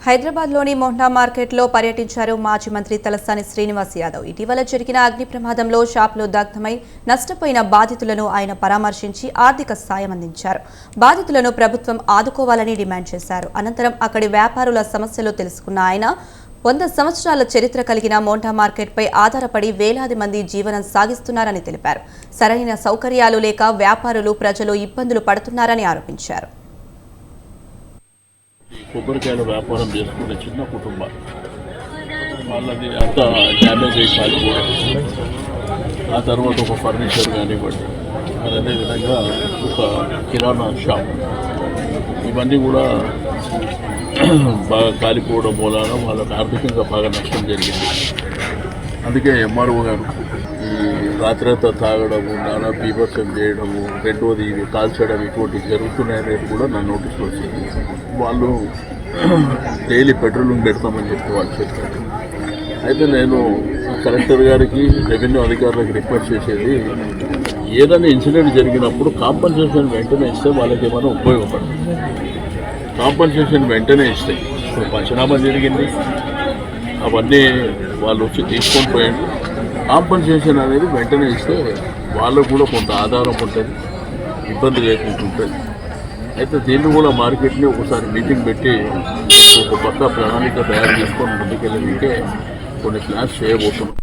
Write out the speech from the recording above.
హైదరాబాద్లోని మోహ్నా మార్కెట్లో పర్యటించారు మాజీ మంత్రి తలసాని శ్రీనివాస్ యాదవ్. ఇటీవల జరిగిన అగ్ని ప్రమాదంలో షాపులు దగ్ధమై నష్టపోయిన బాధితులను ఆయన పరామర్శించి ఆర్థిక సాయం అందించారు. బాధితులను ప్రభుత్వం ఆదుకోవాలని డిమాండ్ చేశారు. అనంతరం అక్కడి వ్యాపారుల సమస్యలు తెలుసుకున్న ఆయన 100 సంవత్సరాల చరిత్ర కలిగిన మోహ్నా మార్కెట్పై ఆధారపడి వేలాది మంది జీవనం సాగిస్తున్నారని తెలిపారు. సరైన సౌకర్యాలు లేక వ్యాపారులు ప్రజలు ఇబ్బందులు పడుతున్నారని ఆరోపించారు. కొబ్బరికాయల వ్యాపారం చేసుకునే చిన్న కుటుంబం వాళ్ళది అంతా డ్యామేజ్ అయిపోవడం, ఆ తర్వాత ఒక ఫర్నిచర్ కానివ్వండి, మరి అదేవిధంగా ఒక కిరాణా షాప్, ఇవన్నీ కూడా బాగా కాలిపోవడం మూలాన వాళ్ళకి ఆర్థికంగా బాగా నష్టం జరిగింది. అందుకే ఎంఆర్ఓ గారు ఈ రాత్రంతా తాగడము, నానా బీభత్సం చేయడము, రెండోది ఇవి కాల్చడం, ఇటువంటివి జరుగుతున్నాయనేది కూడా నా నోటీస్లో వచ్చింది. వాళ్ళు డైలీ పెట్రోలింగ్ పెడతామని చెప్పి వాళ్ళు చెప్పారు. అయితే నేను కలెక్టర్ గారికి, రెవెన్యూ అధికారులకు రిక్వెస్ట్ చేసేది, ఏదైనా ఇన్సిడెంట్ జరిగినప్పుడు కాంపన్సేషన్ వెంటనే ఇస్తే వాళ్ళకి ఏమైనా ఉపయోగపడుతుంది. కాంపన్సేషన్ వెంటనే ఇస్తే, ఇప్పుడు పంచనామా జరిగింది, అవన్నీ వాళ్ళు వచ్చి తీసుకొని పోయాడు. కాంపన్సేషన్ అనేది వెంటనే ఇస్తే వాళ్ళకు కూడా కొంత ఆధారం ఉంటుంది, ఇబ్బంది లేకుండా ఉంటుంది. అయితే దీన్ని కూడా మార్కెట్ని ఒకసారి మీటింగ్ పెట్టి ఒక పక్క ప్రణాళిక తయారు చేసుకొని ముందుకెళ్ళడానికి కొన్ని ప్లాన్స్ చేయబోతున్నాం.